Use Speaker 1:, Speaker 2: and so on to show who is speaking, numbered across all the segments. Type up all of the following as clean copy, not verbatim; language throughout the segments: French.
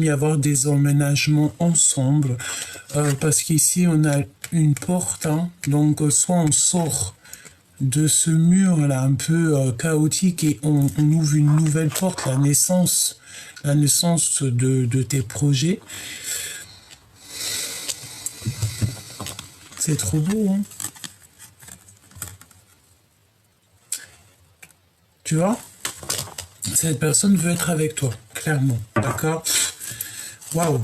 Speaker 1: y avoir des emménagements ensemble, parce qu'ici on a une porte, hein, donc soit on sort de ce mur là un peu chaotique et on ouvre une nouvelle porte, la naissance de tes projets. C'est trop beau, hein. Tu vois, cette personne veut être avec toi, clairement, d'accord? Waouh,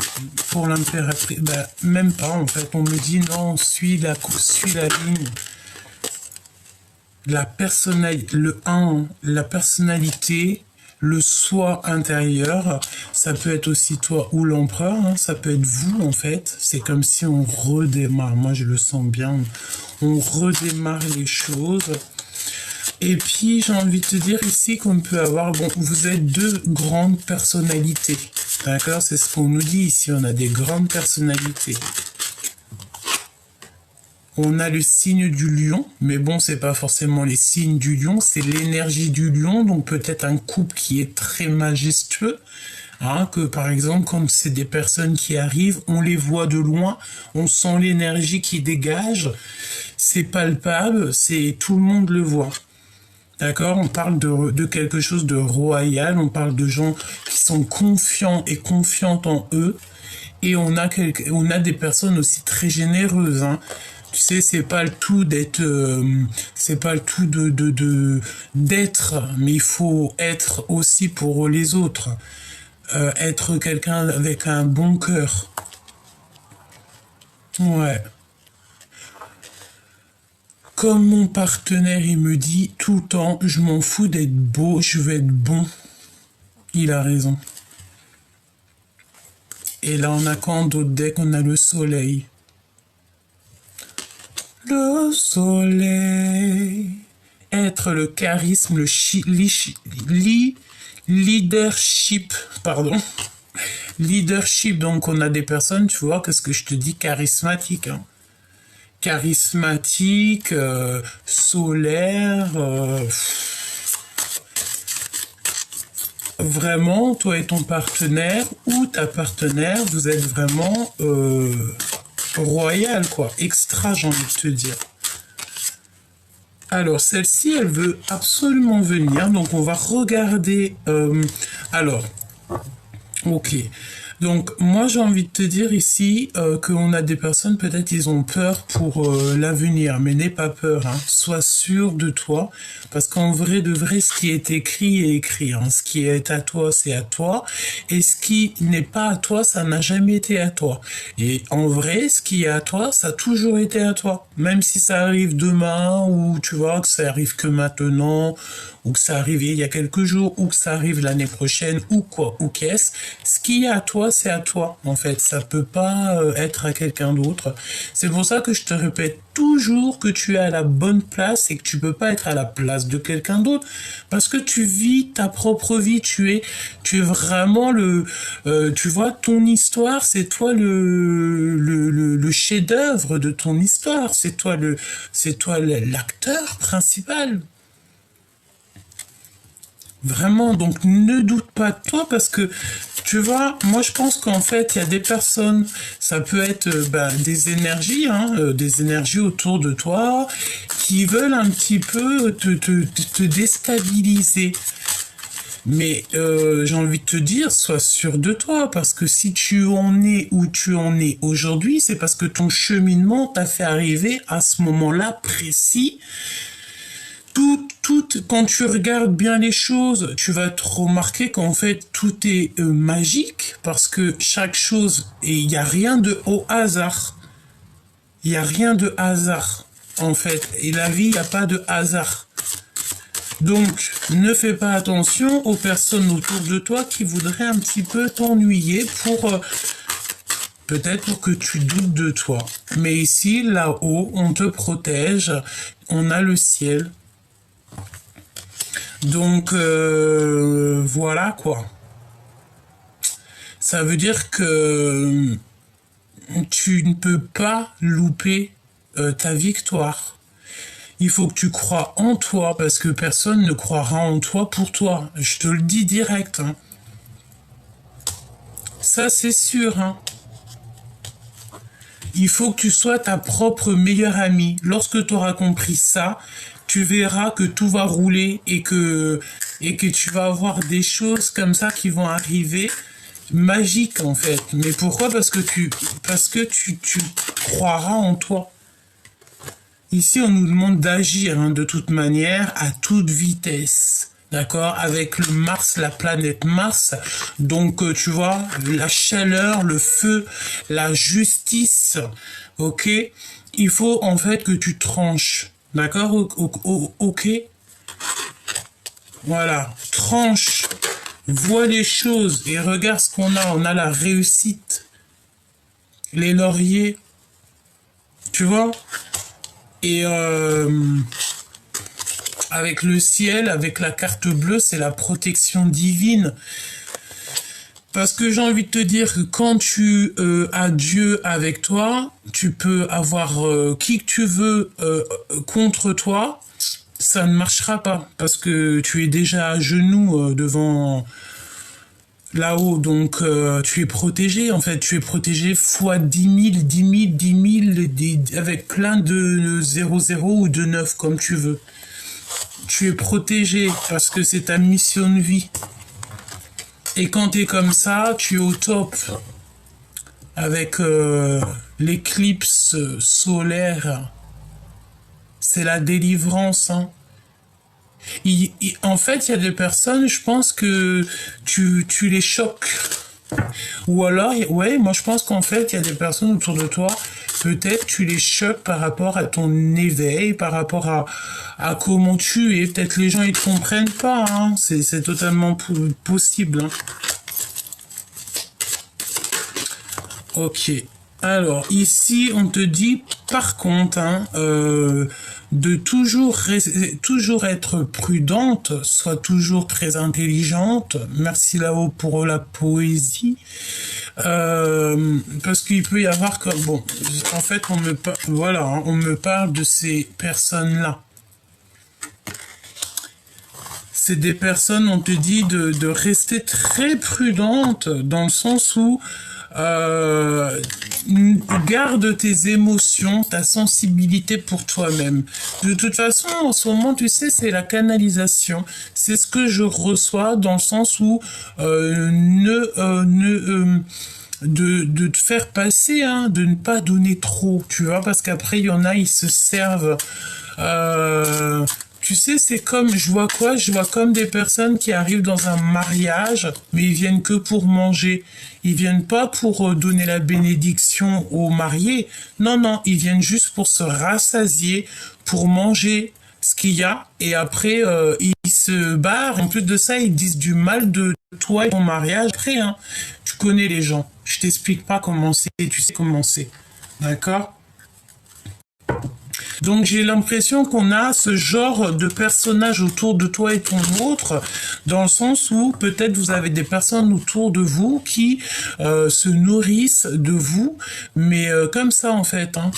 Speaker 1: pour l'impératrice, bah, même pas en fait, on me dit non, suis la ligne. La personnalité, le soi intérieur, ça peut être aussi toi ou l'empereur, hein, ça peut être vous en fait. C'est comme si on redémarre, moi je le sens bien, on redémarre les choses. Et puis j'ai envie de te dire ici qu'on peut avoir, bon, vous êtes deux grandes personnalités, d'accord? C'est ce qu'on nous dit ici, on a des grandes personnalités. On a le signe du lion, mais bon, c'est pas forcément les signes du lion, c'est l'énergie du lion, donc peut-être un couple qui est très majestueux, hein, que par exemple, quand c'est des personnes qui arrivent, on les voit de loin, on sent l'énergie qui dégage, c'est palpable, c'est tout le monde le voit. D'accord, on parle de quelque chose de royal, on parle de gens qui sont confiants et confiantes en eux, et on a des personnes aussi très généreuses, hein. Tu sais, c'est pas le tout d'être, c'est pas le tout d'être, mais il faut être aussi pour les autres. Être quelqu'un avec un bon cœur. Ouais. Comme mon partenaire, il me dit tout le temps, je m'en fous d'être beau, je veux être bon. Il a raison. Et là, on a quoi d'autre deck? On a le soleil. Le soleil. Être le charisme, le leadership, pardon. Leadership, donc on a des personnes, tu vois, qu'est-ce que je te dis, charismatiques, hein. Charismatique, solaire, vraiment, toi et ton partenaire ou ta partenaire, vous êtes vraiment royal, quoi, extra, j'ai envie de te dire. Alors, celle-ci, elle veut absolument venir, donc on va regarder. Alors, ok. Donc, moi, j'ai envie de te dire ici qu'on a des personnes, peut-être ils ont peur pour l'avenir, mais n'aie pas peur, hein. Sois sûr de toi, parce qu'en vrai de vrai, ce qui est écrit est écrit, hein. Ce qui est à toi, c'est à toi, et ce qui n'est pas à toi, ça n'a jamais été à toi. Et en vrai, ce qui est à toi, ça a toujours été à toi. Même si ça arrive demain, ou tu vois, que ça arrive que maintenant, ou que ça arrive il y a quelques jours, ou que ça arrive l'année prochaine, ou quoi, ou qu'est-ce. Ce qui est à toi, c'est à toi, en fait. Ça peut pas être à quelqu'un d'autre. C'est pour ça que je te répète toujours que tu es à la bonne place et que tu peux pas être à la place de quelqu'un d'autre, parce que tu vis ta propre vie. Tu es vraiment tu vois, ton histoire, c'est toi le chef-d'œuvre de ton histoire. C'est toi l'acteur principal. Vraiment, donc ne doute pas de toi, parce que tu vois, moi je pense qu'en fait il y a des personnes, ça peut être des énergies, hein, des énergies autour de toi qui veulent un petit peu te déstabiliser. Mais j'ai envie de te dire, sois sûr de toi, parce que si tu en es où tu en es aujourd'hui, c'est parce que ton cheminement t'a fait arriver à ce moment-là précis. Quand tu regardes bien les choses, tu vas te remarquer qu'en fait tout est magique, parce que chaque chose, et il n'y a rien de au hasard. Il n'y a rien de hasard, en fait. Et la vie, il n'y a pas de hasard. Donc, ne fais pas attention aux personnes autour de toi qui voudraient un petit peu t'ennuyer peut-être pour que tu doutes de toi. Mais ici, là-haut, on te protège, on a le ciel. Donc, voilà quoi. Ça veut dire que tu ne peux pas louper ta victoire. Il faut que tu crois en toi, parce que personne ne croira en toi pour toi. Je te le dis direct, hein. Ça, c'est sûr, hein. Il faut que tu sois ta propre meilleure amie. Lorsque tu auras compris ça, tu verras que tout va rouler et que tu vas avoir des choses comme ça qui vont arriver magiques en fait. Mais pourquoi? Parce que tu croiras en toi. Ici, on nous demande d'agir hein, de toute manière, à toute vitesse. D'accord? Avec le Mars, la planète Mars. Donc, tu vois, la chaleur, le feu, la justice. Ok? Il faut en fait que tu tranches. D'accord? Ok? Voilà. Tranche. Vois les choses et regarde ce qu'on a. On a la réussite. Les lauriers. Tu vois? Et avec le ciel, avec la carte bleue, c'est la protection divine. Parce que j'ai envie de te dire que quand tu as Dieu avec toi, tu peux avoir qui que tu veux contre toi, ça ne marchera pas. Parce que tu es déjà à genoux devant là-haut, donc tu es protégé, en fait, tu es protégé fois 10 000, avec plein de 00 ou de 9, comme tu veux. Tu es protégé parce que c'est ta mission de vie. Et quand tu es comme ça, tu es au top. Avec l'éclipse solaire, c'est la délivrance, hein. En fait, il y a des personnes, je pense que tu les choques. Ou alors, ouais, moi je pense qu'en fait, il y a des personnes autour de toi, peut-être tu les choques par rapport à ton éveil, par rapport à comment tu es. Peut-être les gens ils te comprennent pas, hein. C'est totalement possible, hein. Ok. Alors, ici, on te dit, par contre, hein, de toujours être prudente, sois toujours très intelligente. Merci là-haut pour la poésie. Parce qu'il peut y avoir comme... Bon, en fait, voilà, hein, on me parle de ces personnes-là. C'est des personnes, on te dit de rester très prudente, dans le sens où garde tes émotions, ta sensibilité pour toi-même. De toute façon, en ce moment, tu sais, c'est la canalisation. C'est ce que je reçois dans le sens où de te faire passer, hein, de ne pas donner trop, tu vois, parce qu'après, il y en a, ils se servent... tu sais, c'est comme, je vois quoi? Je vois comme des personnes qui arrivent dans un mariage, mais ils viennent que pour manger. Ils viennent pas pour donner la bénédiction aux mariés. Non, non, ils viennent juste pour se rassasier, pour manger ce qu'il y a, et après, ils se barrent. En plus de ça, ils disent du mal de toi et ton mariage. Après, hein, tu connais les gens. Je t'explique pas comment c'est, tu sais comment c'est. D'accord? Donc j'ai l'impression qu'on a ce genre de personnage autour de toi et ton autre, dans le sens où peut-être vous avez des personnes autour de vous qui se nourrissent de vous, mais comme ça en fait, hein.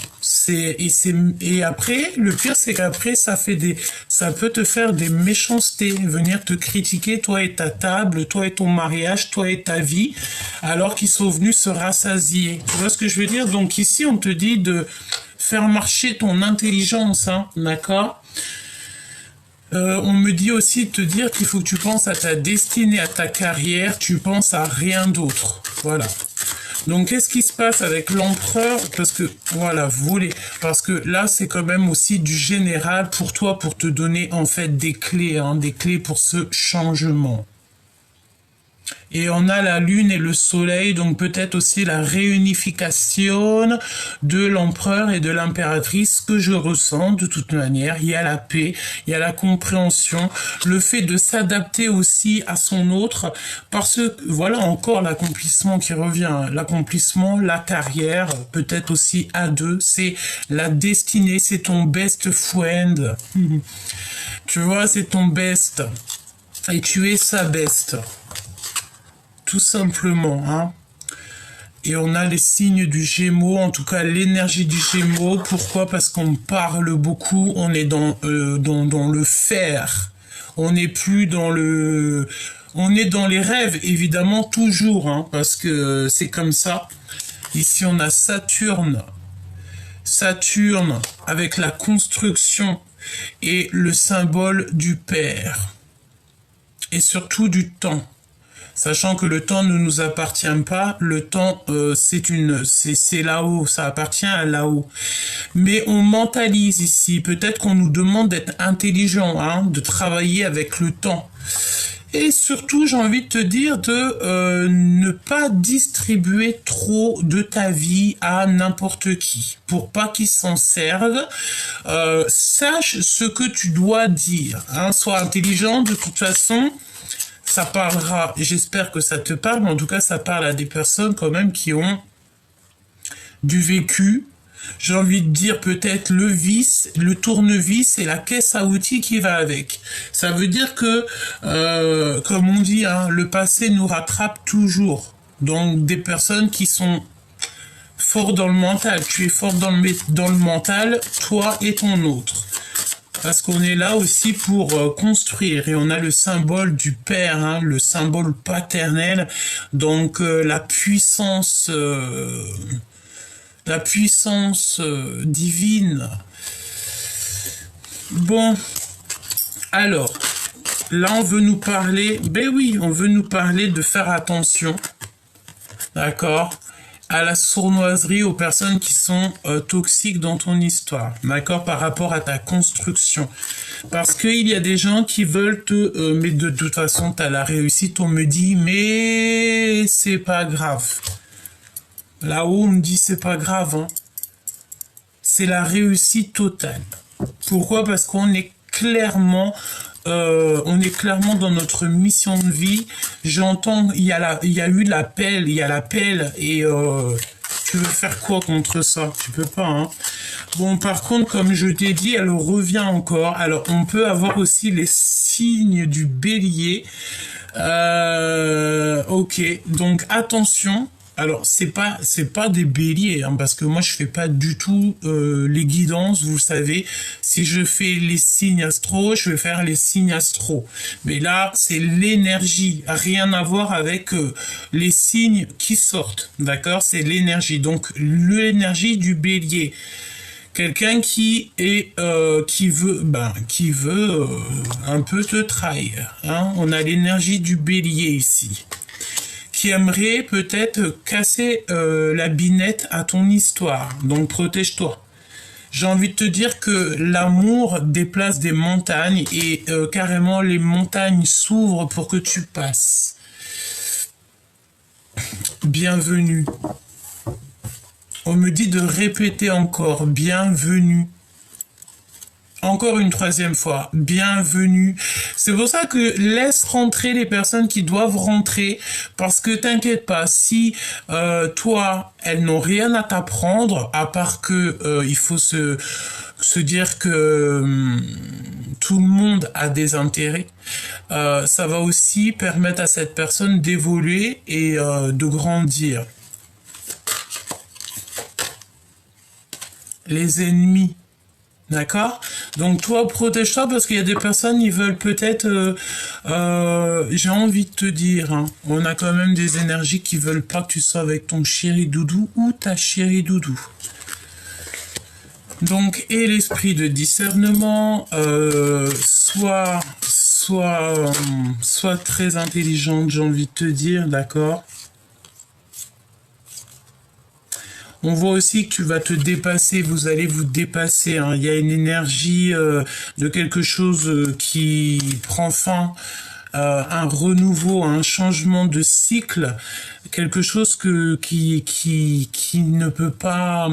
Speaker 1: Et après le pire c'est qu'après ça peut te faire des méchancetés, venir te critiquer toi et ta table, toi et ton mariage, toi et ta vie, alors qu'ils sont venus se rassasier. Tu vois ce que je veux dire? Donc ici on te dit de faire marcher ton intelligence, hein, d'accord? On me dit aussi de te dire qu'il faut que tu penses à ta destinée, à ta carrière, tu penses à rien d'autre. Voilà. Donc, qu'est-ce qui se passe avec l'empereur? Parce que, voilà, voler. Parce que là, c'est quand même aussi du général pour toi, pour te donner, en fait, des clés, hein, des clés pour ce changement. Et on a la lune et le soleil, donc peut-être aussi la réunification de l'empereur et de l'impératrice que je ressens de toute manière. Il y a la paix, il y a la compréhension, le fait de s'adapter aussi à son autre, parce que voilà encore l'accomplissement qui revient. L'accomplissement, la carrière, peut-être aussi à deux, c'est la destinée, c'est ton best friend. Tu vois, c'est ton best. Et tu es sa best. Tout simplement, hein. Et on a les signes du Gémeaux, en tout cas l'énergie du Gémeaux. Pourquoi? Parce qu'on parle beaucoup, on est dans le faire. On n'est plus dans le... On est dans les rêves, évidemment, toujours, hein, parce que c'est comme ça. Ici, on a Saturne. Saturne avec la construction et le symbole du père. Et surtout du temps. Sachant que le temps ne nous appartient pas, le temps c'est là-haut, ça appartient à là-haut. Mais on mentalise ici, peut-être qu'on nous demande d'être intelligent, hein, de travailler avec le temps. Et surtout, j'ai envie de te dire de ne pas distribuer trop de ta vie à n'importe qui, pour pas qu'ils s'en servent. Sache ce que tu dois dire, hein, sois intelligent de toute façon. Ça parlera, j'espère que ça te parle, mais en tout cas, ça parle à des personnes quand même qui ont du vécu. J'ai envie de dire peut-être le vis, le tournevis et la caisse à outils qui va avec. Ça veut dire que, comme on dit, hein, le passé nous rattrape toujours. Donc, des personnes qui sont forts dans le mental. Tu es fort dans le mental, toi et ton autre. Parce qu'on est là aussi pour construire et on a le symbole du père, hein, le symbole paternel, donc la puissance divine. Bon, alors, là on veut nous parler, ben oui, on veut nous parler de faire attention, d'accord, à la sournoiserie, aux personnes qui sont toxiques dans ton histoire, d'accord, par rapport à ta construction. Parce qu'il y a des gens qui veulent te... mais de toute façon, tu as la réussite, on me dit, mais c'est pas grave. Là-haut, on me dit, c'est pas grave, hein. C'est la réussite totale. Pourquoi? Parce qu'on est clairement... dans notre mission de vie. J'entends, il y a eu l'appel, et tu veux faire quoi contre ça? Tu peux pas, hein. Bon, par contre, comme je t'ai dit, elle revient encore. Alors, on peut avoir aussi les signes du bélier. Ok, donc attention. Alors, c'est pas des béliers, hein, parce que moi, je fais pas du tout les guidances, vous savez. Si je fais les signes astro, je vais faire les signes astro. Mais là, c'est l'énergie, rien à voir avec les signes qui sortent, d'accord? C'est l'énergie, donc l'énergie du bélier. Quelqu'un qui veut un peu te trahir, hein? On a l'énergie du bélier ici, qui aimerait peut-être casser la binette à ton histoire. Donc protège-toi. J'ai envie de te dire que l'amour déplace des montagnes et carrément les montagnes s'ouvrent pour que tu passes. Bienvenue. On me dit de répéter encore, bienvenue. Encore une troisième fois, bienvenue. C'est pour ça que laisse rentrer les personnes qui doivent rentrer, parce que t'inquiète pas, si toi, elles n'ont rien à t'apprendre, à part que il faut se dire que tout le monde a des intérêts, ça va aussi permettre à cette personne d'évoluer et de grandir. Les ennemis. D'accord? Donc toi, protège-toi parce qu'il y a des personnes, ils veulent peut-être... j'ai envie de te dire, hein, on a quand même des énergies qui veulent pas que tu sois avec ton chéri doudou ou ta chérie doudou. Donc, et l'esprit de discernement, soit très intelligente, j'ai envie de te dire, d'accord? On voit aussi que tu vas te dépasser, vous allez vous dépasser, hein. Il y a une énergie de quelque chose qui prend fin, un renouveau, un changement de cycle, quelque chose qui ne peut pas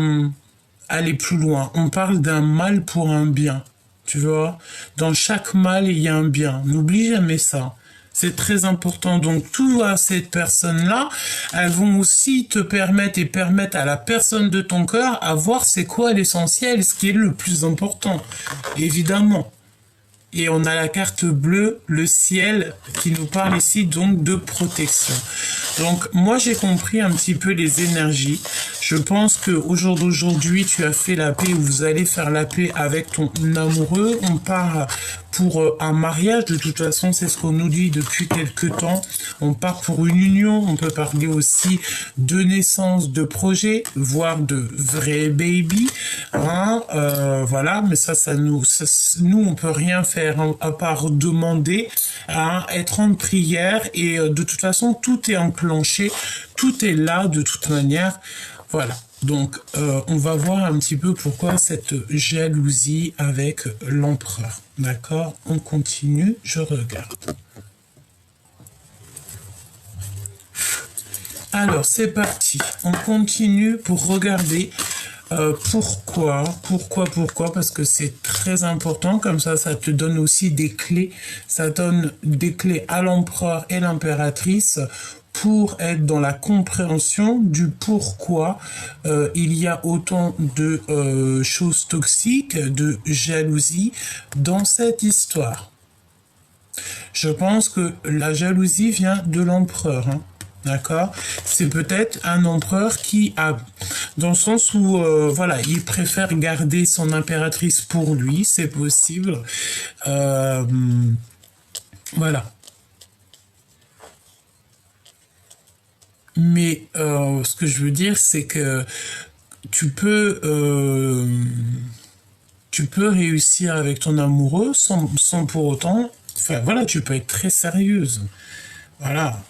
Speaker 1: aller plus loin. On parle d'un mal pour un bien, tu vois. Dans chaque mal, il y a un bien. N'oublie jamais ça. C'est très important. Donc, tout à cette personne-là, elles vont aussi te permettre et permettre à la personne de ton cœur à voir c'est quoi l'essentiel, ce qui est le plus important, évidemment. Et on a la carte bleue, le ciel, qui nous parle ici donc de protection. Donc, moi, j'ai compris un petit peu les énergies. Je pense que au jour d'aujourd'hui, tu as fait la paix ou vous allez faire la paix avec ton amoureux. On part pour un mariage. De toute façon, c'est ce qu'on nous dit depuis quelque temps. On part pour une union. On peut parler aussi de naissance de projet, voire de vrai baby. Hein, voilà, mais nous, on peut rien faire hein, à part demander, hein, être en prière et de toute façon, tout est enclenché, tout est là de toute manière. Voilà. Donc, on va voir un petit peu pourquoi cette jalousie avec l'empereur. D'accord? On continue, je regarde. Alors, c'est parti. On continue pour regarder pourquoi. Parce que c'est très important. Comme ça te donne aussi des clés. Ça donne des clés à l'empereur et l'impératrice pour être dans la compréhension du pourquoi il y a autant de choses toxiques, de jalousie dans cette histoire. Je pense que la jalousie vient de l'empereur, hein. D'accord? C'est peut-être un empereur qui a, dans le sens où, voilà, il préfère garder son impératrice pour lui, c'est possible. Voilà. Mais ce que je veux dire, c'est que tu peux réussir avec ton amoureux sans pour autant... Enfin, voilà, tu peux être très sérieuse. Voilà.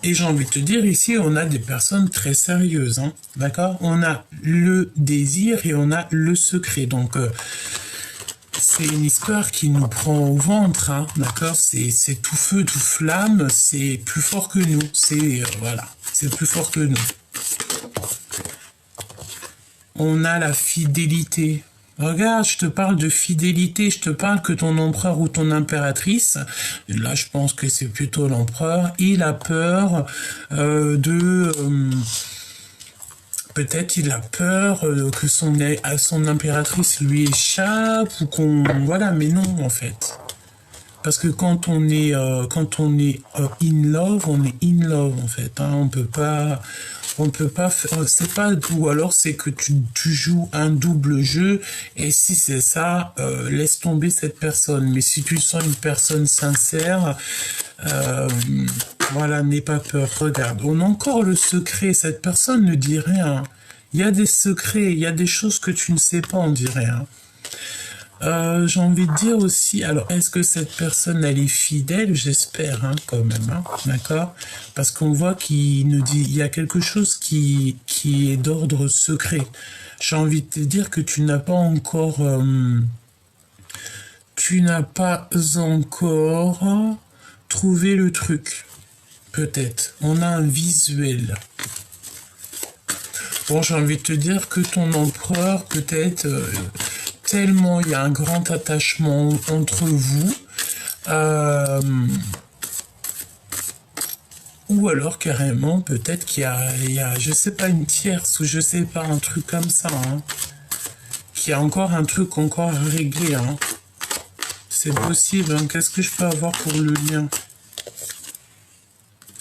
Speaker 1: Et j'ai envie de te dire, ici, on a des personnes très sérieuses, hein, d'accord? On a le désir et on a le secret. Donc, c'est une histoire qui nous prend au ventre, hein, d'accord? C'est tout feu, tout flamme, c'est plus fort que nous. Voilà, c'est plus fort que nous. On a la fidélité. Regarde, je te parle de fidélité, je te parle que ton empereur ou ton impératrice, là je pense que c'est plutôt l'empereur, il a peur peut-être il a peur que son impératrice lui échappe ou qu'on... Voilà, mais non en fait. Parce que quand on est in love, on est in love en fait. Hein, on peut pas faire, c'est pas, ou alors c'est que tu joues un double jeu et si c'est ça, laisse tomber cette personne. Mais si tu sens une personne sincère, voilà, n'aie pas peur. Regarde, on a encore le secret. Cette personne ne dit rien. Il y a des secrets, il y a des choses que tu ne sais pas, on dit rien. J'ai envie de dire aussi, alors est-ce que cette personne elle est fidèle? J'espère hein, quand même, hein, d'accord? Parce qu'on voit qu'il nous dit, il y a quelque chose qui est d'ordre secret. J'ai envie de te dire que tu n'as pas encore trouvé le truc. Peut-être. On a un visuel. Bon, j'ai envie de te dire que ton empereur, peut-être, tellement il y a un grand attachement entre vous, ou alors carrément, peut-être qu'il y a, je sais pas, une tierce, ou je sais pas, un truc comme ça, hein, qu'il y a encore un truc encore à régler, hein. C'est possible, hein. Qu'est-ce que je peux avoir pour le lien?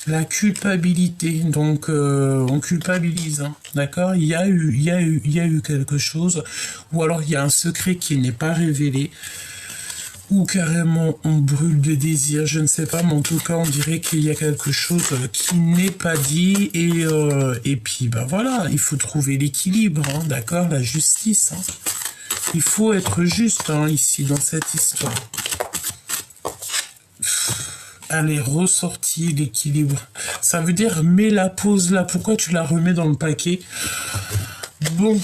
Speaker 1: La culpabilité, donc on culpabilise, hein, d'accord? Il y a eu quelque chose, ou alors il y a un secret qui n'est pas révélé, ou carrément on brûle de désir, je ne sais pas, mais en tout cas on dirait qu'il y a quelque chose qui n'est pas dit, et puis ben voilà, il faut trouver l'équilibre, hein, d'accord? La justice, hein. Il faut être juste hein, ici dans cette histoire. Elle est ressortie, l'équilibre. Ça veut dire, mets la pause là. Pourquoi tu la remets dans le paquet? Bon.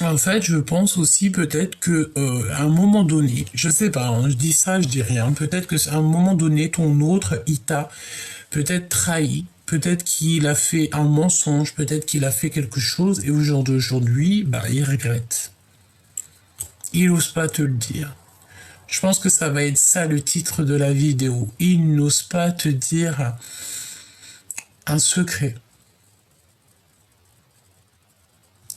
Speaker 1: En fait, je pense aussi peut-être que à un moment donné, je sais pas, hein, je dis ça, je dis rien. Peut-être que à un moment donné, ton autre, il t'a peut-être trahi. Peut-être qu'il a fait un mensonge. Peut-être qu'il a fait quelque chose. Et au jour d'aujourd'hui, bah, il regrette. Il n'ose pas te le dire. Je pense que ça va être ça le titre de la vidéo. Il n'ose pas te dire un secret.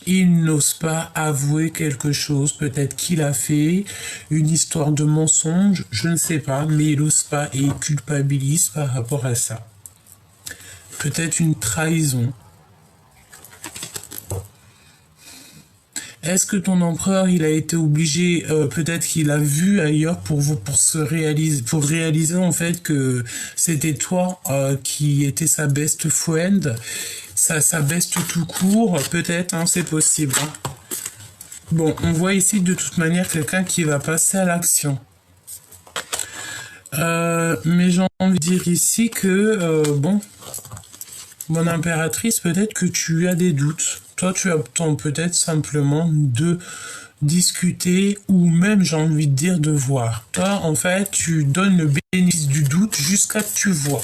Speaker 1: Il n'ose pas avouer quelque chose. Peut-être qu'il a fait une histoire de mensonge, je ne sais pas, mais il n'ose pas et il culpabilise par rapport à ça. Peut-être une trahison. Est-ce que ton empereur, il a été obligé, peut-être qu'il a vu ailleurs pour réaliser en fait que c'était toi qui était sa best friend, sa best tout court, peut-être, hein, c'est possible. Hein. Bon, on voit ici de toute manière quelqu'un qui va passer à l'action. Mais j'ai envie de dire ici que, bon, mon impératrice, peut-être que tu as des doutes. Toi, tu attends peut-être simplement de discuter ou même, j'ai envie de dire, de voir. Toi, en fait, tu donnes le bénéfice du doute jusqu'à ce que tu vois.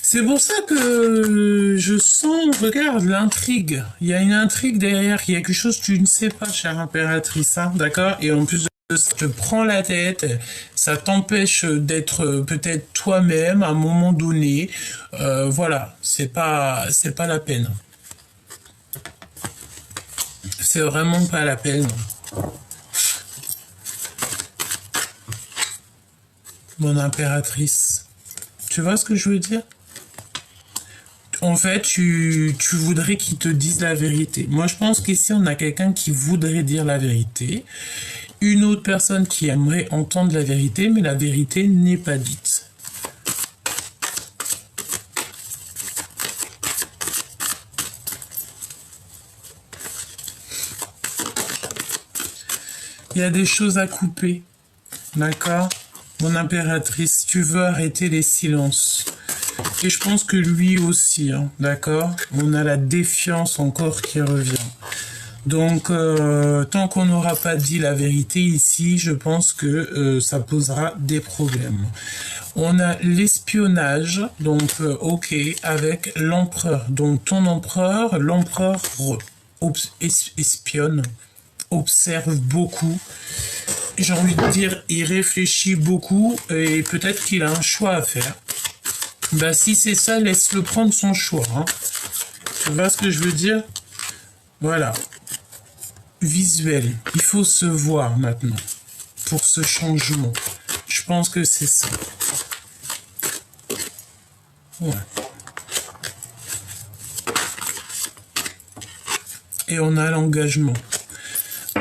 Speaker 1: C'est pour ça que je sens, regarde, l'intrigue. Il y a une intrigue derrière, il y a quelque chose que tu ne sais pas, chère impératrice, hein, d'accord? Et en plus ça te prend la tête, ça t'empêche d'être peut-être toi-même à un moment donné. Voilà, c'est pas la peine. C'est vraiment pas la peine. Mon impératrice. Tu vois ce que je veux dire? En fait, tu voudrais qu'il te dise la vérité. Moi, je pense qu'ici, on a quelqu'un qui voudrait dire la vérité. Une autre personne qui aimerait entendre la vérité, mais la vérité n'est pas dite. Il y a des choses à couper. D'accord? Mon impératrice, tu veux arrêter les silences. Et je pense que lui aussi, hein, d'accord? On a la défiance encore qui revient. Donc, tant qu'on n'aura pas dit la vérité ici, je pense que ça posera des problèmes. On a l'espionnage, donc ok, avec l'empereur. Donc ton empereur, l'empereur espionne, observe beaucoup. J'ai envie de dire, il réfléchit beaucoup et peut-être qu'il a un choix à faire. Bah si c'est ça, laisse-le prendre son choix. Hein. Tu vois ce que je veux dire? Voilà. Visuel. Il faut se voir maintenant pour ce changement. Je pense que c'est ça. Ouais. Et on a l'engagement.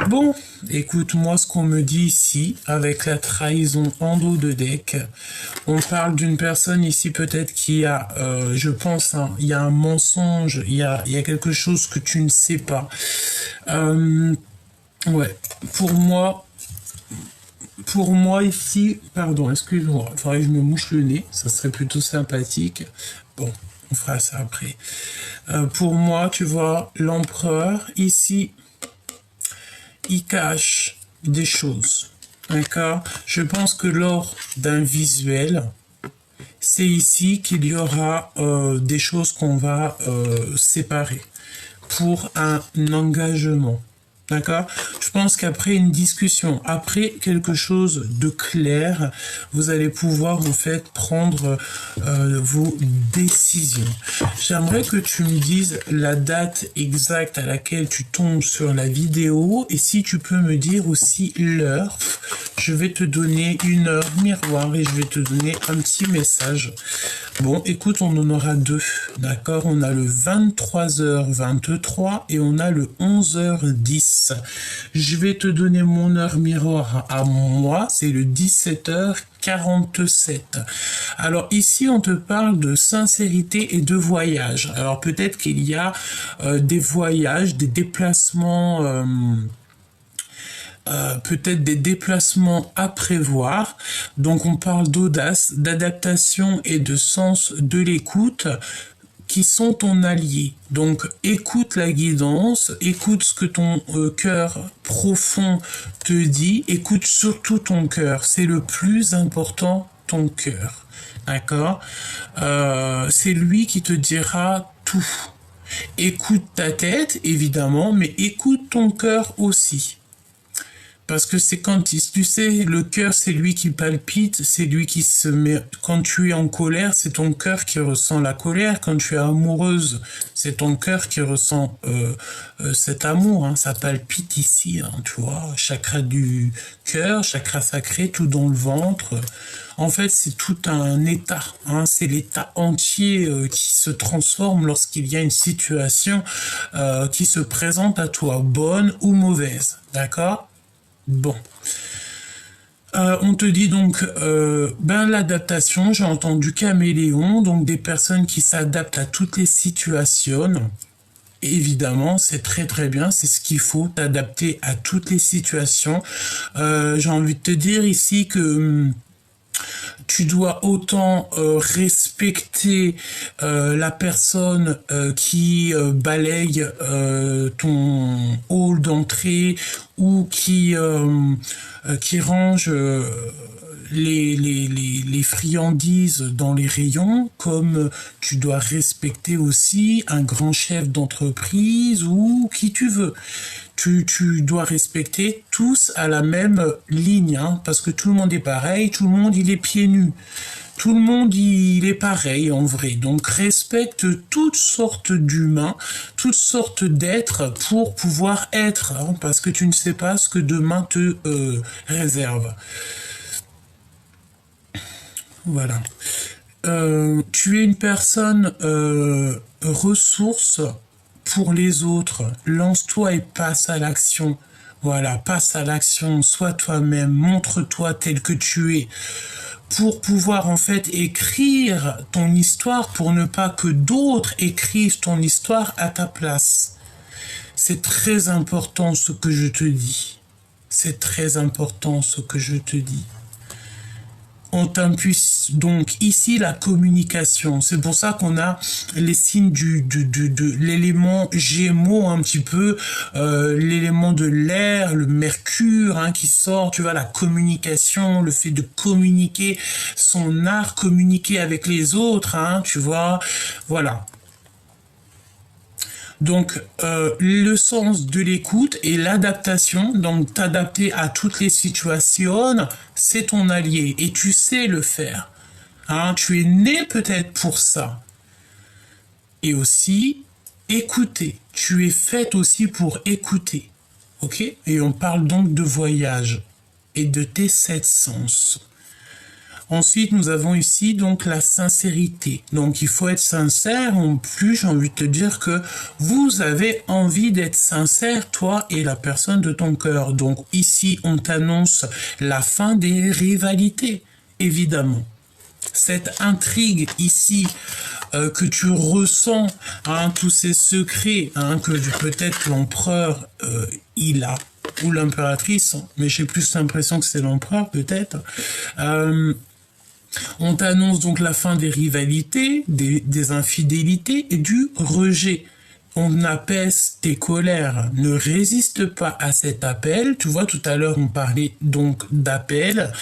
Speaker 1: Bon, écoute, moi ce qu'on me dit ici, avec la trahison en dos de deck, on parle d'une personne ici peut-être qui a, je pense, hein, il y a un mensonge, il y a quelque chose que tu ne sais pas. Ouais, pour moi ici, pardon, excuse-moi, il faudrait que je me mouche le nez, ça serait plutôt sympathique. Bon, on fera ça après. Pour moi, tu vois, l'empereur ici, il cache des choses, d'accord? Je pense que lors d'un visuel, c'est ici qu'il y aura des choses qu'on va séparer pour un engagement. D'accord? Je pense qu'après une discussion, après quelque chose de clair, vous allez pouvoir en fait prendre vos décisions. J'aimerais que tu me dises la date exacte à laquelle tu tombes sur la vidéo et si tu peux me dire aussi l'heure. Je vais te donner une heure miroir et je vais te donner un petit message. Bon, écoute, on en aura deux, d'accord? On a le 23h23 et on a le 11h10. Je vais te donner mon heure miroir à moi, c'est le 17h47. Alors ici, on te parle de sincérité et de voyage. Alors peut-être qu'il y a des voyages, des déplacements... peut-être des déplacements à prévoir. Donc on parle d'audace, d'adaptation et de sens de l'écoute qui sont ton allié. Donc écoute la guidance, écoute ce que ton cœur profond te dit, écoute surtout ton cœur. C'est le plus important, ton cœur. D'accord? C'est lui qui te dira tout. Écoute ta tête, évidemment, mais écoute ton cœur aussi. Parce que c'est quand, tu sais, le cœur, c'est lui qui palpite, c'est lui qui se met... Quand tu es en colère, c'est ton cœur qui ressent la colère. Quand tu es amoureuse, c'est ton cœur qui ressent cet amour. Hein. Ça palpite ici, hein, tu vois. Chakra du cœur, chakra sacré, tout dans le ventre. en fait, c'est tout un état, hein, c'est l'état entier qui se transforme lorsqu'il y a une situation qui se présente à toi, bonne ou mauvaise, d'accord? Bon. On te dit donc, l'adaptation, j'ai entendu caméléon, donc des personnes qui s'adaptent à toutes les situations. Évidemment, c'est très très bien, c'est ce qu'il faut, t'adapter à toutes les situations. J'ai envie de te dire ici que tu dois autant respecter la personne qui balaye ton hall d'entrée ou qui range les friandises dans les rayons, comme tu dois respecter aussi un grand chef d'entreprise ou qui tu veux. Tu dois respecter tous à la même ligne, hein, parce que tout le monde est pareil, tout le monde il est pieds nus. Tout le monde il est pareil en vrai. Donc respecte toutes sortes d'humains, toutes sortes d'êtres pour pouvoir être, hein, parce que tu ne sais pas ce que demain te réserve. Voilà. Tu es une personne ressource pour les autres. Lance-toi et passe à l'action. Voilà, passe à l'action, sois toi-même, montre-toi tel que tu es. Pour pouvoir en fait écrire ton histoire, pour ne pas que d'autres écrivent ton histoire à ta place. C'est très important ce que je te dis. C'est très important ce que je te dis. On t'impuisse donc ici la communication. C'est pour ça qu'on a les signes de l'élément Gémeaux un petit peu, l'élément de l'air, le mercure hein, qui sort, tu vois, la communication, le fait de communiquer son art, communiquer avec les autres, hein, tu vois, voilà. Donc, le sens de l'écoute et l'adaptation, donc t'adapter à toutes les situations, c'est ton allié et tu sais le faire. Hein, tu es né peut-être pour ça. Et aussi, écouter. Tu es faite aussi pour écouter. Ok? Et on parle donc de voyage et de tes 7 sens. Ensuite, nous avons ici donc la sincérité. Donc, il faut être sincère. En plus, j'ai envie de te dire que vous avez envie d'être sincère, toi et la personne de ton cœur. Donc, ici, on t'annonce la fin des rivalités, évidemment. Cette intrigue ici que tu ressens, hein, tous ces secrets hein, que peut-être l'empereur il a, ou l'impératrice, mais j'ai plus l'impression que c'est l'empereur peut-être. On t'annonce donc la fin des rivalités, des infidélités et du rejet. On apaise tes colères. Ne résiste pas à cet appel. Tu vois, tout à l'heure, on parlait donc d'appel.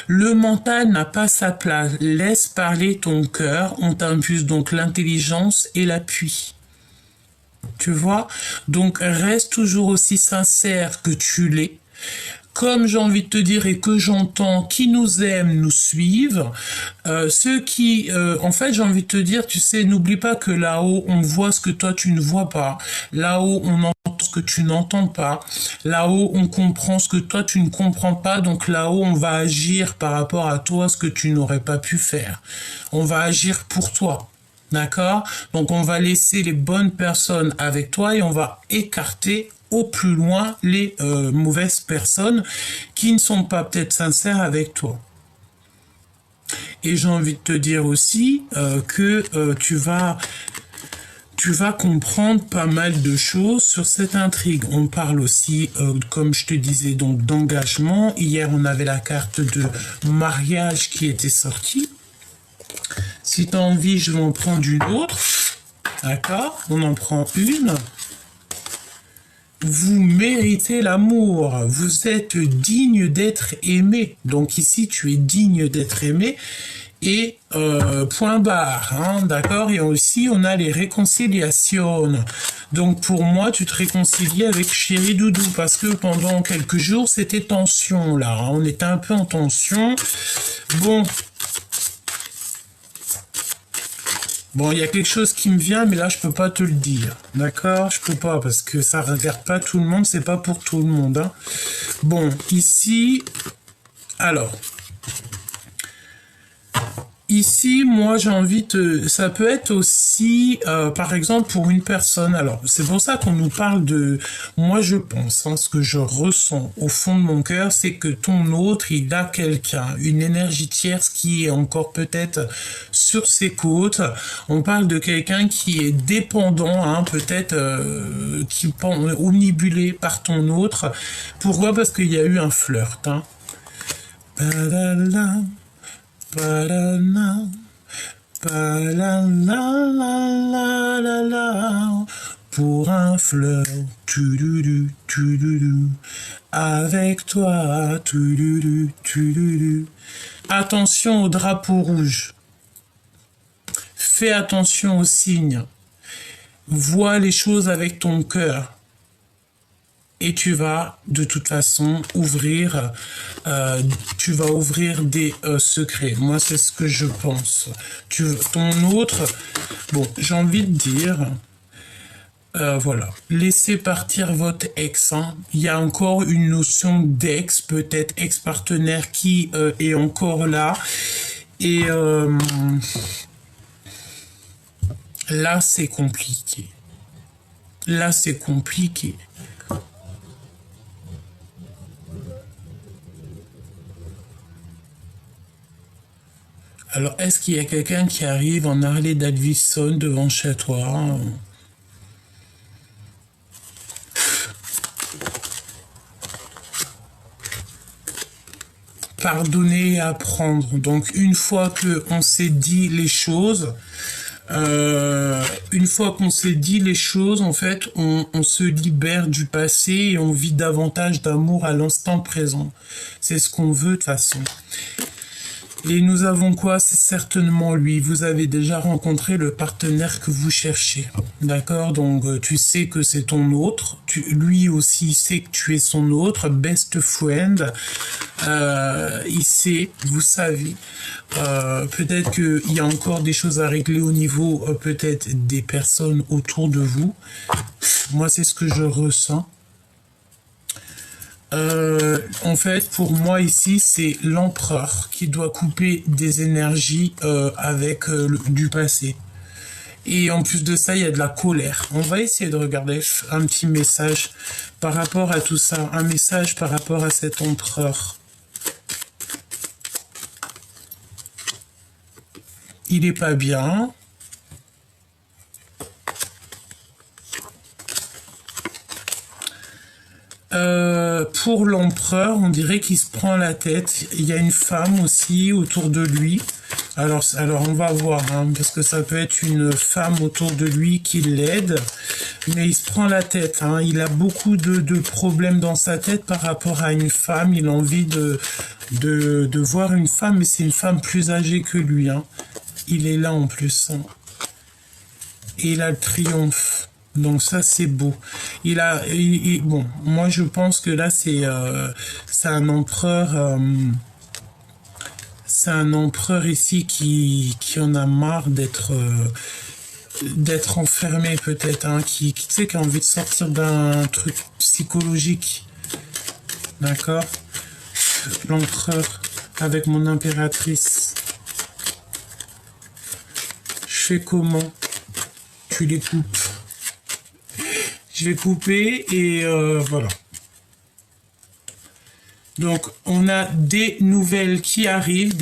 Speaker 1: Le mental n'a pas sa place. Laisse parler ton cœur. On t'impulse donc l'intelligence et l'appui. Tu vois? Donc, reste toujours aussi sincère que tu l'es. Comme j'ai envie de te dire et que j'entends, qui nous aiment nous suivent. Ceux qui, en fait, j'ai envie de te dire, tu sais, n'oublie pas que là-haut, on voit ce que toi tu ne vois pas. Là-haut, on entend ce que tu n'entends pas. Là-haut, on comprend ce que toi tu ne comprends pas. Donc là-haut, on va agir par rapport à toi ce que tu n'aurais pas pu faire. On va agir pour toi. D'accord? Donc on va laisser les bonnes personnes avec toi et on va écarter au plus loin les mauvaises personnes qui ne sont pas peut-être sincères avec toi. Et j'ai envie de te dire aussi que tu vas comprendre pas mal de choses sur cette intrigue. On parle aussi, comme je te disais, donc d'engagement. Hier, on avait la carte de mariage qui était sortie. Si tu as envie, je vais en prendre une autre. D'accord? On en prend une. Vous méritez l'amour. Vous êtes digne d'être aimé. Donc ici, tu es digne d'être aimé. Et point barre. Hein, d'accord? Et aussi, on a les réconciliations. Donc pour moi, tu te réconcilies avec Chéri Doudou. Parce que pendant quelques jours, c'était tension là. Hein, on était un peu en tension. Bon, il y a quelque chose qui me vient, mais là, je peux pas te le dire. D'accord? Je peux pas, parce que ça regarde pas tout le monde, c'est pas pour tout le monde. Hein. Bon, ici, alors, ici, moi, j'ai envie de... Ça peut être aussi, par exemple, pour une personne. Alors, c'est pour ça qu'on nous parle de... Moi, je pense, hein, ce que je ressens au fond de mon cœur, c'est que ton autre, il a quelqu'un, une énergie tierce qui est encore peut-être sur ses côtes. On parle de quelqu'un qui est dépendant, hein, peut-être, qui est omnibulé par ton autre. Pourquoi? Parce qu'il y a eu un flirt, hein. Ba-da-da. Ba-da-da, ba-la-la-la-la-la-la. Pour un fleur, tu-du-du, tu-du-du, avec toi, tu-du-du, tu-du-du. Attention au drapeau rouge. Fais attention aux signes. Vois les choses avec ton cœur. Et tu vas de toute façon ouvrir, tu vas ouvrir des secrets. Moi, c'est ce que je pense. Ton autre, bon, j'ai envie de dire, voilà, laissez partir votre ex. Hein. Il y a encore une notion d'ex, peut-être ex-partenaire qui est encore là. Et là, c'est compliqué. Là, c'est compliqué. Alors, est-ce qu'il y a quelqu'un qui arrive en Harley Davidson devant chez toi? Pardonner et apprendre. Donc, une fois que on s'est dit les choses, en fait, on se libère du passé et on vit davantage d'amour à l'instant présent. C'est ce qu'on veut de toute façon. Et nous avons quoi? C'est certainement lui. Vous avez déjà rencontré le partenaire que vous cherchez. D'accord? Donc, tu sais que c'est ton autre. Lui aussi sait que tu es son autre. Best friend. Il sait, vous savez. Peut-être qu'il y a encore des choses à régler au niveau, peut-être, des personnes autour de vous. Moi, c'est ce que je ressens. En fait, pour moi ici, c'est l'empereur qui doit couper des énergies avec du passé. Et en plus de ça, il y a de la colère. On va essayer de regarder un petit message par rapport à tout ça. Un message par rapport à cet empereur. Il est pas bien. Pour l'empereur, on dirait qu'il se prend la tête. Il y a une femme aussi autour de lui. Alors on va voir, hein, parce que ça peut être une femme autour de lui qui l'aide. Mais il se prend la tête. Hein. Il a beaucoup de problèmes dans sa tête par rapport à une femme. Il a envie de voir une femme, mais c'est une femme plus âgée que lui. Hein. Il est là en plus. Hein. Et il a le triomphe. Donc ça c'est beau. Bon, moi je pense que là c'est un empereur, ici qui en a marre d'être enfermé peut-être, hein, qui tu sais, qui a envie de sortir d'un truc psychologique. D'accord? L'empereur avec mon impératrice. Je fais comment? Tu les coupes. Je vais couper et voilà. Donc, on a des nouvelles qui arrivent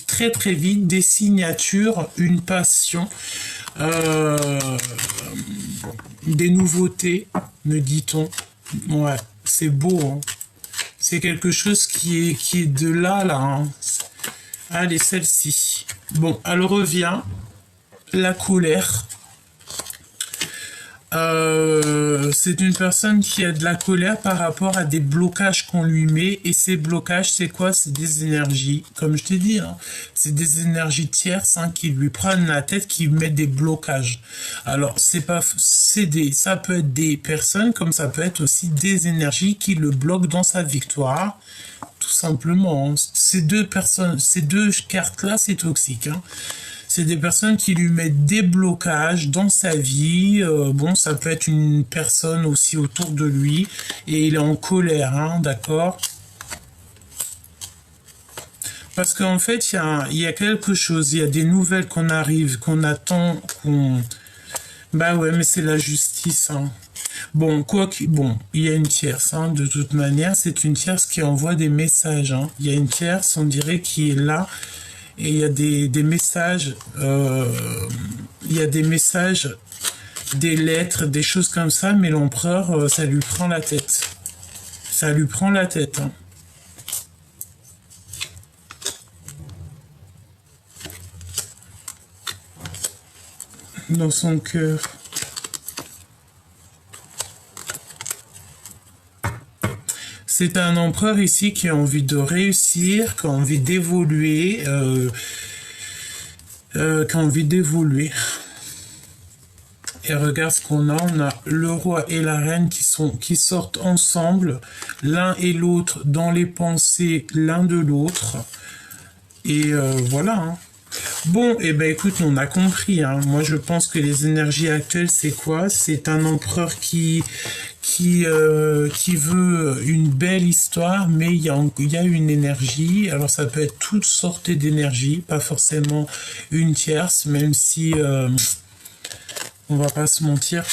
Speaker 1: très très vite, des signatures, une passion, des nouveautés, me dit-on. Ouais, c'est beau, hein. C'est quelque chose qui est de là, hein. Allez, celle-ci. Bon, elle revient. La colère. C'est une personne qui a de la colère par rapport à des blocages qu'on lui met, et ces blocages, c'est quoi? C'est des énergies, comme je t'ai dit, hein, c'est des énergies tierces, hein, qui lui prennent la tête, qui mettent des blocages. Alors ça peut être des personnes, comme ça peut être aussi des énergies qui le bloquent dans sa victoire, tout simplement. Hein. Ces deux cartes-là, c'est toxique, hein. C'est des personnes qui lui mettent des blocages dans sa vie. Bon, ça peut être une personne aussi autour de lui. Et il est en colère, hein, d'accord? Parce qu'en fait, il y a quelque chose, il y a des nouvelles qu'on arrive, qu'on attend, qu'on... Bah ouais, mais c'est la justice, hein. Bon, bon, il y a une tierce, hein, de toute manière, c'est une tierce qui envoie des messages, hein. Il y a une tierce, on dirait, qui est là, et il y a des messages, il y a des messages, des lettres, des choses comme ça, mais l'empereur, ça lui prend la tête. Ça lui prend la tête, hein. Dans son cœur. C'est un empereur ici qui a envie de réussir, qui a envie d'évoluer, qui a envie d'évoluer. Et regarde ce qu'on a. On a le roi et la reine qui sortent ensemble, l'un et l'autre dans les pensées l'un de l'autre. Et voilà, hein. Bon, et ben écoute, on a compris, hein. Moi, je pense que les énergies actuelles, c'est quoi? C'est un empereur qui veut une belle histoire, mais il y a une énergie. Alors, ça peut être toutes sortes d'énergies, pas forcément une tierce, même si on va pas se mentir.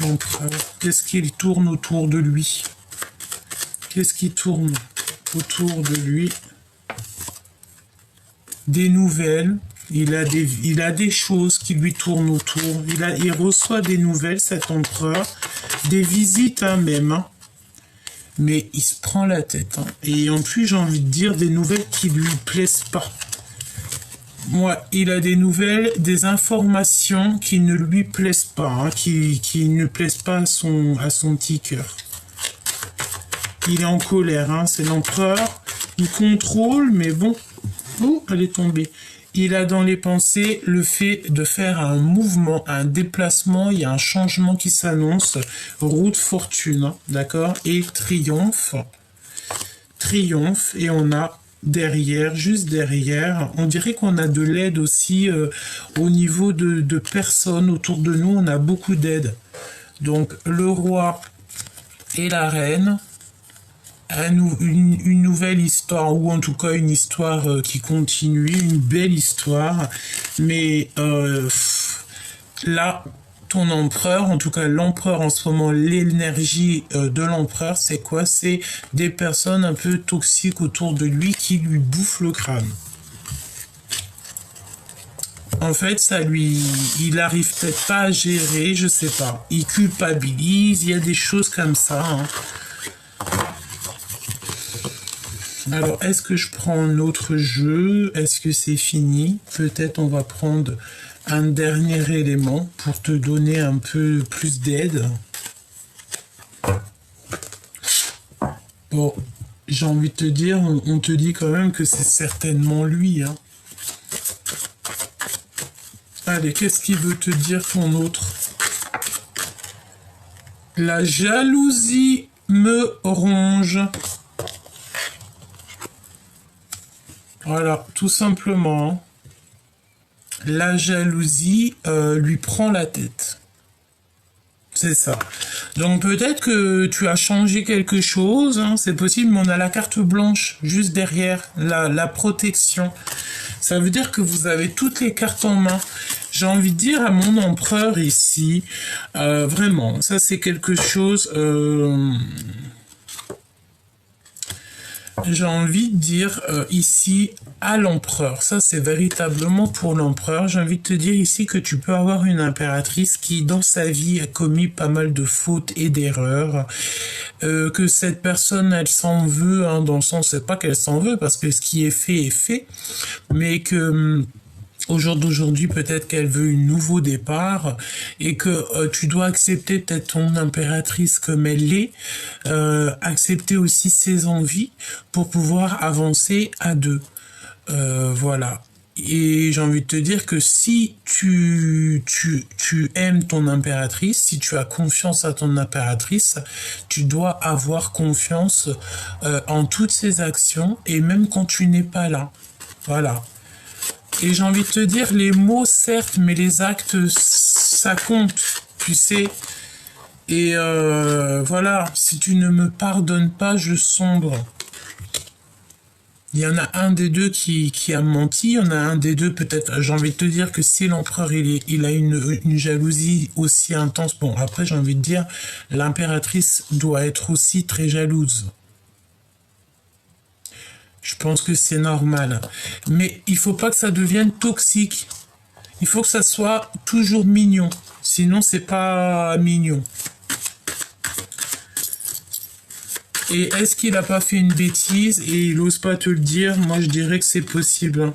Speaker 1: L'empereur, qu'est-ce qu'il tourne autour de lui? Qu'est-ce qui tourne autour de lui? Des nouvelles, il a des choses qui lui tournent autour, il reçoit des nouvelles, cet empereur, des visites, hein, même, hein. Mais il se prend la tête, hein. Et en plus, j'ai envie de dire des nouvelles qui lui plaisent pas. Moi, il a des nouvelles, des informations qui ne lui plaisent pas, hein, qui ne plaisent pas à son petit cœur. Il est en colère, hein, c'est l'empereur, il contrôle, mais bon. Oh, elle est tombée. Il a dans les pensées le fait de faire un mouvement, un déplacement, il y a un changement qui s'annonce. Roue de fortune, hein, d'accord? Et triomphe. Triomphe. Et on a derrière, juste derrière, on dirait qu'on a de l'aide aussi au niveau de personnes autour de nous. On a beaucoup d'aide. Donc le roi et la reine. Une nouvelle histoire, ou en tout cas une histoire qui continue, une belle histoire, mais là, ton empereur, en tout cas l'empereur en ce moment, l'énergie de l'empereur, c'est quoi? C'est des personnes un peu toxiques autour de lui qui lui bouffent le crâne. En fait, il arrive peut-être pas à gérer, je sais pas. Il culpabilise, il y a des choses comme ça, hein. Alors, est-ce que je prends un autre jeu? Est-ce que c'est fini? Peut-être on va prendre un dernier élément pour te donner un peu plus d'aide. Bon, j'ai envie de te dire, on te dit quand même que c'est certainement lui, hein. Allez, qu'est-ce qu'il veut te dire ton autre? La jalousie me ronge. Voilà, tout simplement, la jalousie lui prend la tête. C'est ça. Donc peut-être que tu as changé quelque chose, hein, c'est possible, mais on a la carte blanche juste derrière, la protection. Ça veut dire que vous avez toutes les cartes en main. J'ai envie de dire à mon empereur ici, vraiment, ça c'est quelque chose... j'ai envie de dire ici à l'empereur, ça c'est véritablement pour l'empereur, j'ai envie de te dire ici que tu peux avoir une impératrice qui dans sa vie a commis pas mal de fautes et d'erreurs, que cette personne elle s'en veut, hein, dans le sens c'est pas qu'elle s'en veut parce que ce qui est fait, mais que... au jour d'aujourd'hui, peut-être qu'elle veut un nouveau départ et que tu dois accepter peut-être ton impératrice comme elle est, accepter aussi ses envies pour pouvoir avancer à deux. Voilà. Et j'ai envie de te dire que si tu aimes ton impératrice, si tu as confiance à ton impératrice, tu dois avoir confiance en toutes ses actions et même quand tu n'es pas là. Voilà. Et j'ai envie de te dire, les mots certes, mais les actes, ça compte, tu sais. Et voilà, si tu ne me pardonnes pas, je sombre. Il y en a un des deux qui a menti, il y en a un des deux peut-être, j'ai envie de te dire que si l'empereur il a une jalousie aussi intense, bon après j'ai envie de dire, l'impératrice doit être aussi très jalouse. Je pense que c'est normal. Mais il faut pas que ça devienne toxique. Il faut que ça soit toujours mignon. Sinon c'est pas mignon. Et est-ce qu'il n'a pas fait une bêtise et il n'ose pas te le dire? Moi, je dirais que c'est possible.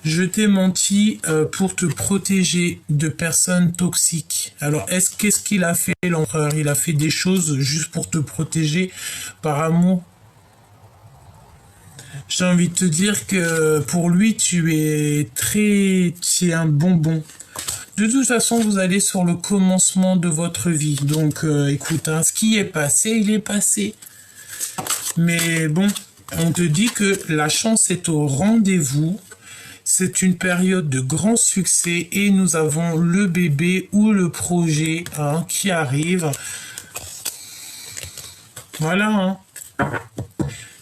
Speaker 1: Je t'ai menti pour te protéger de personnes toxiques. Alors, qu'est-ce qu'il a fait, l'empereur? Il a fait des choses juste pour te protéger par amour. J'ai envie de te dire que pour lui, tu es un bonbon. De toute façon, vous allez sur le commencement de votre vie. Donc, écoute, hein, ce qui est passé, il est passé. Mais bon, on te dit que la chance est au rendez-vous. C'est une période de grand succès et nous avons le bébé ou le projet qui arrive. Voilà. Hein.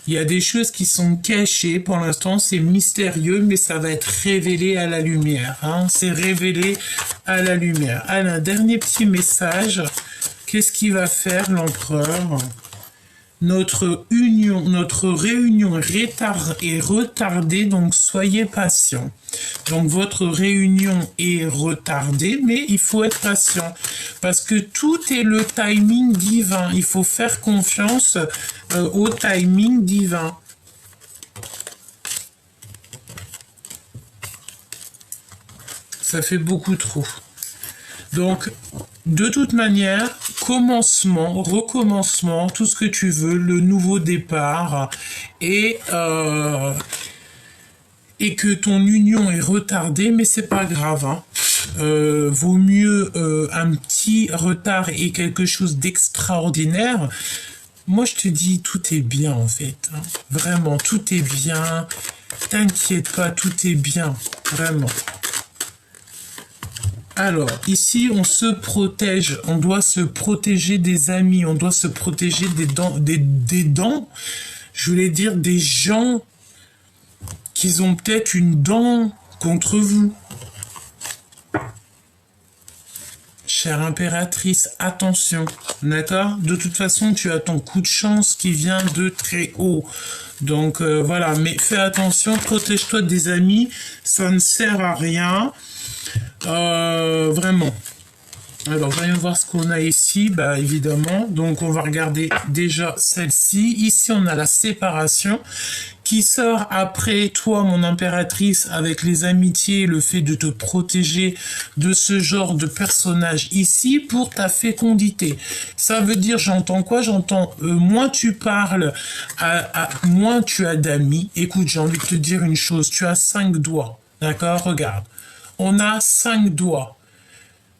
Speaker 1: Il y a des choses qui sont cachées. Pour l'instant, c'est mystérieux, mais ça va être révélé à la lumière. Hein. C'est révélé à la lumière. Allez, un dernier petit message. Qu'est-ce qu'il va faire, l'empereur ? Notre réunion est retardée, donc soyez patient. Donc votre réunion est retardée, mais il faut être patient parce que tout est le timing divin. Il faut faire confiance au timing divin. Ça fait beaucoup trop. Donc, de toute manière, commencement, recommencement, tout ce que tu veux, le nouveau départ, et que ton union est retardée, mais c'est pas grave. Hein. Vaut mieux un petit retard et quelque chose d'extraordinaire. Moi, je te dis, tout est bien en fait. Hein. Vraiment, tout est bien. T'inquiète pas, tout est bien. Vraiment. Alors, ici, on se protège. On doit se protéger des amis. On doit se protéger des dents. Je voulais dire des gens qui ont peut-être une dent contre vous. Chère impératrice, attention. D'accord? De toute façon, tu as ton coup de chance qui vient de très haut. Donc, voilà. Mais fais attention, protège-toi des amis. Ça ne sert à rien. Vraiment. Alors, voyons voir ce qu'on a ici. Bah, évidemment. Donc, on va regarder déjà celle-ci. Ici, on a la séparation qui sort après toi, mon impératrice, avec les amitiés, le fait de te protéger de ce genre de personnage ici pour ta fécondité. Ça veut dire, j'entends quoi? J'entends, moins tu parles, moins tu as d'amis. Écoute, j'ai envie de te dire une chose. Tu as 5 doigts. D'accord? Regarde. On a 5 doigts.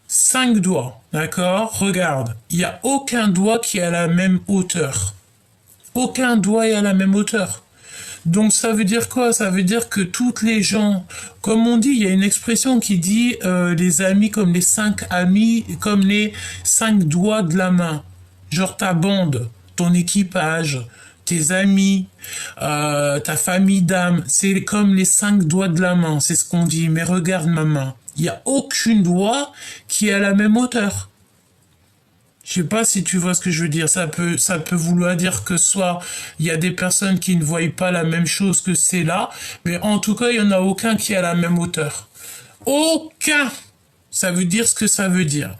Speaker 1: 5 doigts, d'accord? Regarde, il n'y a aucun doigt qui est à la même hauteur. Aucun doigt est à la même hauteur. Donc ça veut dire quoi? Ça veut dire que toutes les gens, comme on dit, il y a une expression qui dit les amis comme les 5 amis, comme les 5 doigts de la main. Genre ta bande, ton équipage, tes amis, ta famille d'âme, c'est comme les 5 doigts de la main, c'est ce qu'on dit. Mais regarde ma main, il n'y a aucune doigt qui est à la même hauteur. Je sais pas si tu vois ce que je veux dire. Ça peut vouloir dire que soit il y a des personnes qui ne voient pas la même chose que c'est là, mais en tout cas, il y en a aucun qui est à la même hauteur. Aucun! Ça veut dire ce que ça veut dire.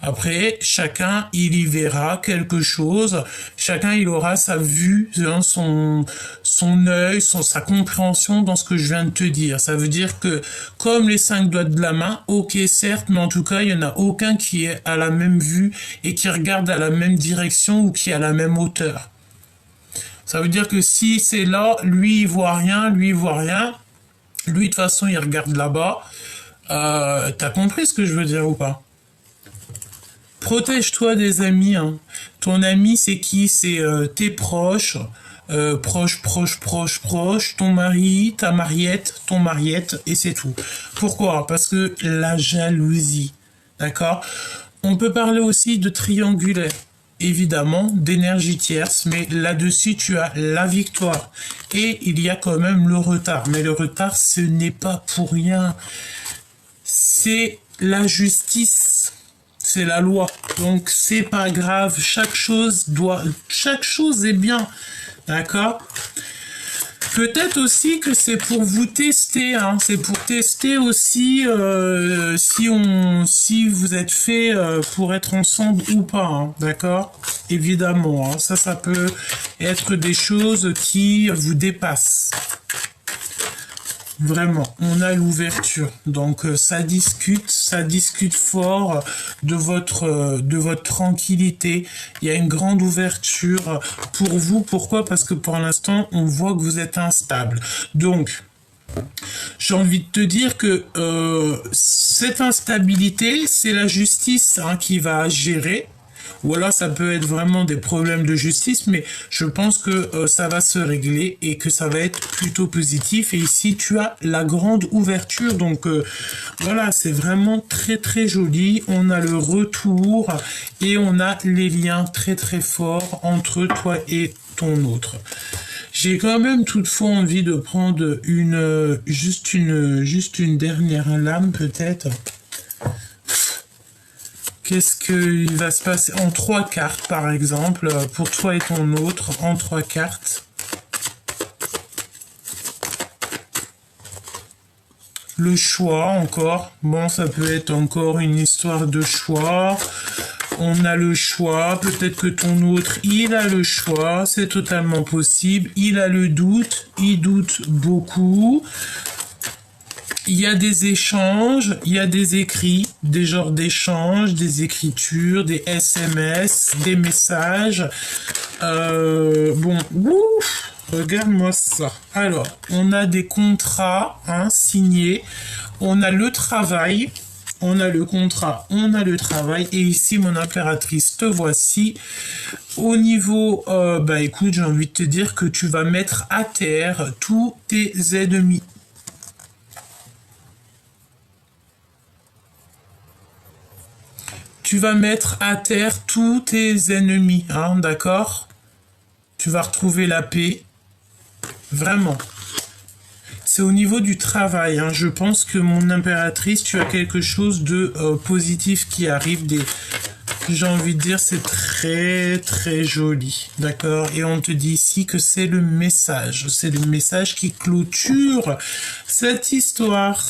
Speaker 1: Après, chacun, il y verra quelque chose. Chacun, il aura sa vue, hein, son œil, sa compréhension dans ce que je viens de te dire. Ça veut dire que, comme les 5 doigts de la main, ok, certes, mais en tout cas, il n'y en a aucun qui est à la même vue et qui regarde à la même direction ou qui est à la même hauteur. Ça veut dire que si c'est là, lui, il voit rien, lui, il voit rien. Lui, de toute façon, il regarde là-bas. T'as compris ce que je veux dire ou pas? Protège-toi des amis. Hein. Ton ami, c'est qui? C'est tes proches, proche, ton mari, ta mariette, ton mariette, et c'est tout. Pourquoi? Parce que la jalousie, d'accord? On peut parler aussi de triangulaire. évidemment d'énergie tierce, mais là-dessus tu as la victoire. Et il y a quand même le retard. Mais le retard, ce n'est pas pour rien. C'est la justice. C'est la loi. Donc c'est pas grave. Chaque chose est bien. D'accord? Peut-être aussi que c'est pour vous tester, hein. C'est pour tester aussi si vous êtes fait pour être ensemble ou pas, hein. D'accord? Évidemment, hein. Ça peut être des choses qui vous dépassent. Vraiment, on a l'ouverture. Donc ça discute fort de votre tranquillité. Il y a une grande ouverture pour vous. Pourquoi? Parce que pour l'instant, on voit que vous êtes instable. Donc, j'ai envie de te dire que cette instabilité, c'est la justice, hein, qui va gérer. Ou alors ça peut être vraiment des problèmes de justice, mais je pense que ça va se régler et que ça va être plutôt positif. Et ici, tu as la grande ouverture. Donc voilà, c'est vraiment très très joli. On a le retour et on a les liens très très forts entre toi et ton autre. J'ai quand même toutefois envie de prendre juste une dernière lame peut-être. Qu'est-ce qu'il va se passer en 3 cartes, par exemple, pour toi et ton autre, en 3 cartes. Le choix, encore. Bon, ça peut être encore une histoire de choix. On a le choix. Peut-être que ton autre, il a le choix. C'est totalement possible. Il a le doute. Il doute beaucoup. Il y a des échanges, il y a des écrits, des genres d'échanges, des écritures, des SMS, des messages. Bon, ouf, regarde-moi ça. Alors, on a des contrats, hein, signés. On a le travail. On a le contrat, on a le travail. Et ici, mon impératrice, te voici. Au niveau, écoute, j'ai envie de te dire que tu vas mettre à terre tous tes ennemis. Tu vas mettre à terre tous tes ennemis, hein, d'accord? Tu vas retrouver la paix. Vraiment. C'est au niveau du travail, hein. Je pense que mon impératrice, tu as quelque chose de positif qui arrive. J'ai envie de dire, c'est très très joli, d'accord? Et on te dit ici que c'est le message. C'est le message qui clôture cette histoire.